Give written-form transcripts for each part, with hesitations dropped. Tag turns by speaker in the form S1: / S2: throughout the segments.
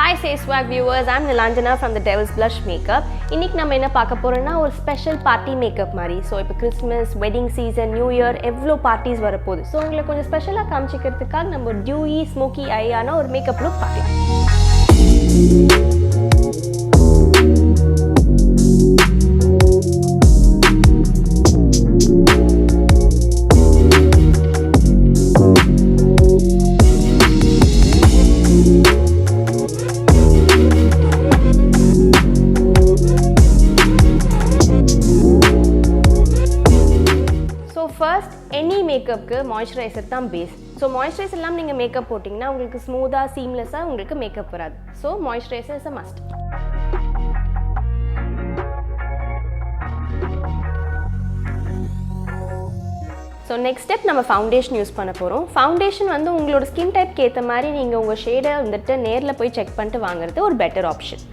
S1: Hi Say Swag viewers, I'm Nilanjana from the Devil's Blush Makeup. இன்னைக்கு நம்ம என்ன பார்க்க போறோம்னா ஒரு ஸ்பெஷல் பார்ட்டி மேக்கப் மாதிரி. ஸோ இப்போ Christmas, wedding season, new year எவ்வளோ பார்ட்டிஸ் வரப்போகுது. ஸோ உங்களுக்கு கொஞ்சம் ஸ்பெஷலாக காமிச்சிக்கிறதுக்காக நம்ம டியூயி ஸ்மோக்கி ஐயான ஒரு மேக்கப் லுக் பார்க்கலாம். ஃபர்ஸ்ட் எனி மேக்கப்புக்கு மாய்ஸ்சரைசர் தான் பேஸ். ஸோ மாய்ஸ்சரைசர் இல்லாமல் நீங்கள் மேக்கப் போட்டிங்கன்னா உங்களுக்கு ஸ்மூத்தாக சீம்லெஸ்ஸாக உங்களுக்கு மேக்கப் வராது. So moisturiser is a must. So next step நம்ம ஃபவுண்டேஷன் யூஸ் பண்ண போகிறோம். ஃபவுண்டேஷன் வந்து உங்களோட ஸ்கின் டைப்க்கு ஏற்ற மாதிரி நீங்கள் உங்கள் ஷேடை வந்துட்டு நேரில் போய் செக் பண்ணிட்டு வாங்குறது ஒரு பெட்டர் ஆப்ஷன்.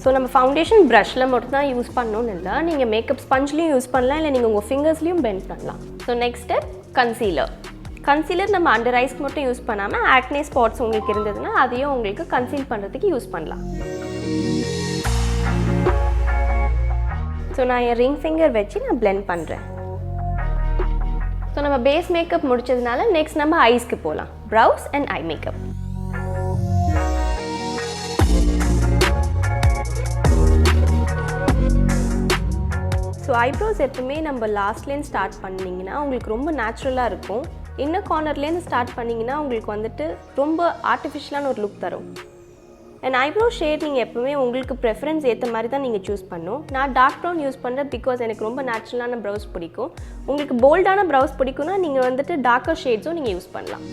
S1: ஸோ நம்ம ஃபவுண்டேஷன் ப்ரஷில் மட்டும் தான் யூஸ் பண்ணணும்னு இல்லை, நீங்கள் மேக்கப் ஸ்பஞ்ச்லேயும் யூஸ் பண்ணலாம், இல்லை நீங்கள் உங்கள் ஃபிங்கர்ஸ்லேயும் பெண்ட் பண்ணலாம். So next step concealer. Concealer நம்ம அண்டர் ஐஸ்க்கு மட்டும் யூஸ் பண்ணாமல் ஆக்னே ஸ்பாட்ஸ் உங்களுக்கு இருந்ததுன்னா அதையும் உங்களுக்கு கன்சீல் பண்ணுறதுக்கு யூஸ் பண்ணலாம். ஸோ நான் என் ரிங் ஃபிங்கர் வச்சு நான் பிளெண்ட் பண்ணுறேன். ஸோ நம்ம பேஸ் மேக்கப் முடிச்சதுனால நெக்ஸ்ட் நம்ம ஐஸ்க்கு போகலாம். Brows and eye makeup. So eyebrows எப்பவுமே நம்ம லாஸ்ட்லேருந்து ஸ்டார்ட் பண்ணிங்கன்னா உங்களுக்கு ரொம்ப நேச்சுரலாக இருக்கும். இன்னர் கார்னர்லேருந்து ஸ்டார்ட் பண்ணிங்கன்னா உங்களுக்கு வந்துட்டு ரொம்ப ஆர்டிஃபிஷியலான ஒரு லுக் தரும். அண்ட் ஐப்ரோ ஷேட் நீங்கள் எப்போவுமே உங்களுக்கு ப்ரெஃபரன்ஸ் ஏற்ற மாதிரி தான் நீங்கள் சூஸ் பண்ணணும். நான் டார்க் ப்ரௌன் யூஸ் பண்ணுறேன் பிகாஸ் எனக்கு ரொம்ப நேச்சுரலான ப்ரௌஸ் பிடிக்கும். உங்களுக்கு போல்டான ப்ரௌஸ் பிடிக்கும்னா நீங்கள் வந்துட்டு டார்க்கர் ஷேட்ஸும் நீங்கள் யூஸ் பண்ணலாம்.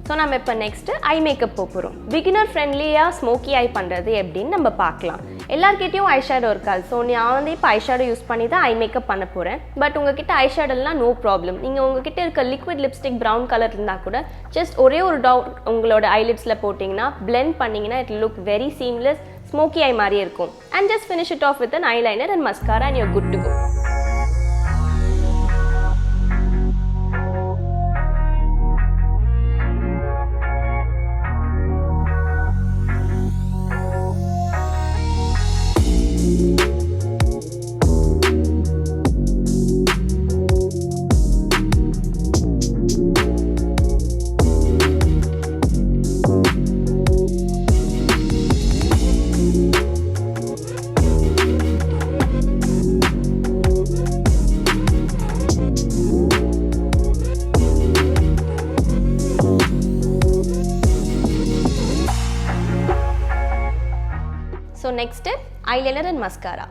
S1: ஸோ நம்ம இப்போ நெக்ஸ்ட்டு ஐ மேக்கப் போகிறோம். பிகினர் ஃப்ரெண்ட்லியாக ஸ்மோக்கி ஐ பண்ணுறது எப்படின்னு நம்ம பார்க்கலாம். எல்லாருக்கிட்டையும் ஐஷேடோ இருக்காது. ஸோ நான் வந்து இப்போ ஐஷேடோ யூஸ் பண்ணி தான் ஐ மேக்கப் பண்ண போகிறேன். பட் உங்ககிட்ட ஐஷேடோலாம் நோ ப்ராப்ளம். நீங்கள் உங்ககிட்ட இருக்க லிக்விட் லிப்ஸ்டிக் ப்ரௌன் கலர் இருந்தால் கூட ஜஸ்ட் ஒரே ஒரு டாட் உங்களோட ஐலிட்ஸில் போட்டிங்கன்னா பிளெண்ட் பண்ணிங்கன்னா it look very seamless, smoky eye மாதிரியே இருக்கும். And just finish it off with an eyeliner and mascara and you're good to go. So next step, eyeliner and mascara.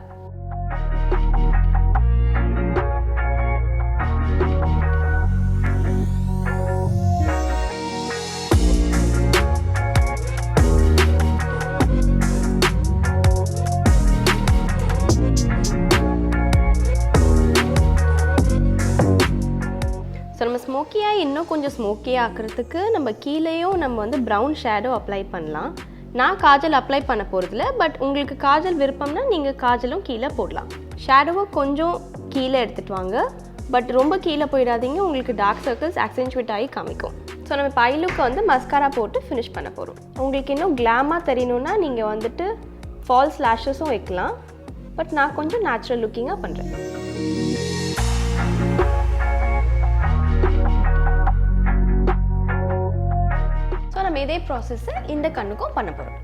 S1: So நம்ம ஸ்மோக்கியாக இன்னும் கொஞ்சம் ஸ்மோக்கியாக ஆக்கிறதுக்கு நம்ம கீழேயும் நம்ம வந்து ப்ரௌன் ஷேடோ அப்ளை பண்ணலாம். நான் காஜல் அப்ளை பண்ண போகிறதில்ல, பட் உங்களுக்கு காஜல் விருப்பம்னா நீங்கள் காஜலும் கீழே போடலாம். ஷேடோவை கொஞ்சம் கீழே எடுத்துகிட்டு வாங்க, பட் ரொம்ப கீழே போயிடாதீங்க, உங்களுக்கு டார்க் சர்க்கிள்ஸ் ஆக்சென்ச்சுவேட் ஆகி காமிக்கும். ஸோ நம்ம இப்போ ஐ லுக்கை வந்து மஸ்காரா போட்டு ஃபினிஷ் பண்ண போகிறோம். உங்களுக்கு இன்னும் கிளாமாக தெரியணுன்னா நீங்கள் வந்துட்டு ஃபால்ஸ் லேஷஸும் வைக்கலாம், பட் நான் கொஞ்சம் நேச்சுரல் லுக்கிங்காக பண்ணுறேன். ஸோ நம்ம இதே ப்ராசஸை இந்த கண்ணுக்கும் பண்ண போகிறோம்.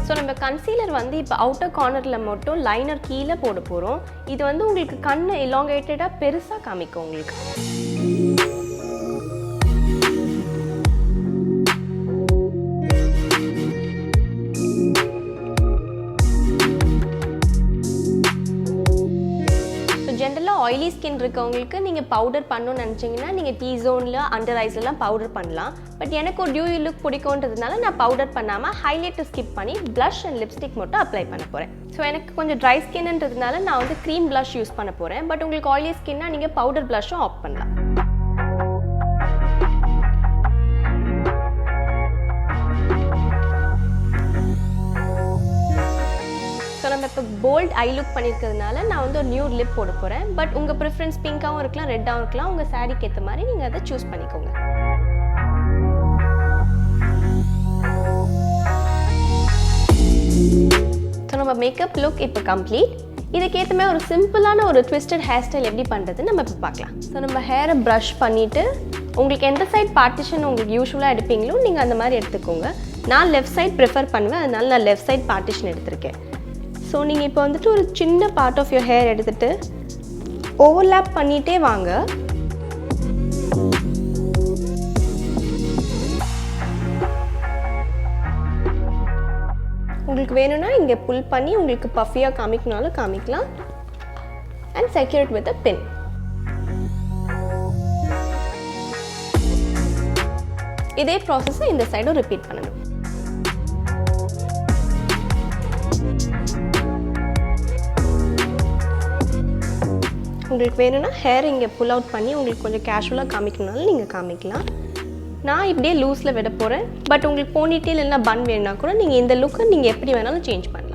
S1: ஸோ நம்ம கன்சீலர் வந்து இப்போ அவுட்டர் கார்னரில் மட்டும் லைனர் கீழே போட போகிறோம். இது வந்து உங்களுக்கு கண்ணு எலாங்கேட்டடாக பெருசாக காமிக்கும் உங்களுக்கு. ஆயிலி ஸ்கின் இருக்கவங்களுக்கு நீங்கள் பவுடர் பண்ணணும்னு நினச்சிங்கன்னா நீங்கள் டீ ஜோனில் அண்டர் ஐஸ்லாம் பவுடர் பண்ணலாம். பட் எனக்கு ஒரு டியூ லுக் பிடிக்கும்ன்றதுனால நான் பவுடர் பண்ணாமல் ஹைலைட்டர் ஸ்கிப் பண்ணி ப்ளஷ் அண்ட் லிப்ஸ்டிக் மட்டும் அப்ளை பண்ண போகிறேன். ஸோ எனக்கு கொஞ்சம் ட்ரை ஸ்கின்ன்றதுனால நான் வந்து க்ரீம் ப்ளஷ் யூஸ் பண்ண போகிறேன். பட் உங்களுக்கு ஆயிலி ஸ்கின்னா நீங்கள் பவுடர் ப்ளஷும் ஆஃப் பண்ணலாம். ஸோ நம்ம இப்போ போல்ட் ஐ லுக் பண்ணியிருக்கிறதுனால நான் வந்து ஒரு நியூட் லிப் போட போகிறேன். பட் உங்கள் ப்ரிஃபரன்ஸ் பிங்காகவும் இருக்கலாம், ரெட்டாகவும் இருக்கலாம். உங்கள் சாரீக்கு ஏற்ற மாதிரி நீங்கள் அதை சூஸ் பண்ணிக்கோங்க. ஸோ நம்ம மேக்கப் லுக் இப்போ கம்ப்ளீட். இதுக்கேற்ற மாதிரி ஒரு சிம்பிளான ஒரு ட்விஸ்டட் ஹேர் ஸ்டைல் எப்படி பண்ணுறது நம்ம இப்போ பார்க்கலாம். ஸோ நம்ம ஹேரை ப்ரஷ் பண்ணிவிட்டு உங்களுக்கு எந்த சைட் பார்ட்டிஷன் உங்களுக்கு யூஸ்வலாக எடுப்பீங்களோ நீங்கள் அந்த மாதிரி எடுத்துக்கோங்க. நான் லெஃப்ட் சைட் ப்ரிஃபர் பண்ணுவேன், அதனால நான் லெஃப்ட் சைட் பார்ட்டிஷன் எடுத்திருக்கேன். ஸோ நீங்கள் இப்போ வந்துட்டு ஒரு சின்ன பார்ட் ஆஃப் யுவர் ஹேர் எடுத்துகிட்டு ஓவர்லேப் பண்ணிகிட்டே வாங்க. உங்களுக்கு வேணும்னா இங்கே புல் பண்ணி உங்களுக்கு பஃபியாக காமிக்கனாலும் காமிக்கலாம். And secure it with a pin. இதே ப்ராசஸை இந்த சைடும் ரிப்பீட் பண்ணணும். உங்களுக்கு வேணும்னா ஹேர் இங்கே புல் அவுட் பண்ணி உங்களுக்கு கொஞ்சம் கேஷுவலாக காமிக்கணும்னாலும் நீங்கள் காமிக்கலாம். நான் இப்படியே லூஸில் விட போகிறேன். பட் உங்களுக்கு போனிட்டேல் இல்லைன்னா பன் வேணுன்னா கூட நீங்கள் இந்த லுக்கை நீங்கள் எப்படி வேணாலும் சேஞ்ச் பண்ணலாம்.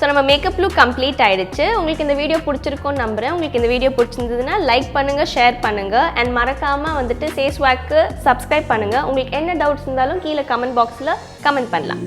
S1: ஸோ நம்ம மேக்கப் லுக் கம்ப்ளீட் ஆகிடுச்சு. உங்களுக்கு இந்த வீடியோ பிடிச்சிருக்கோன்னு நம்புகிறேன். உங்களுக்கு இந்த வீடியோ பிடிச்சிருந்ததுன்னா லைக் பண்ணுங்கள், ஷேர் பண்ணுங்கள். அண்ட் மறக்காமல் வந்துட்டு சேஸ்வாக்கு சப்ஸ்கிரைப் பண்ணுங்கள். உங்களுக்கு என்ன டவுட்ஸ் இருந்தாலும் கீழே கமெண்ட் பாக்ஸில் கமெண்ட் பண்ணலாம்.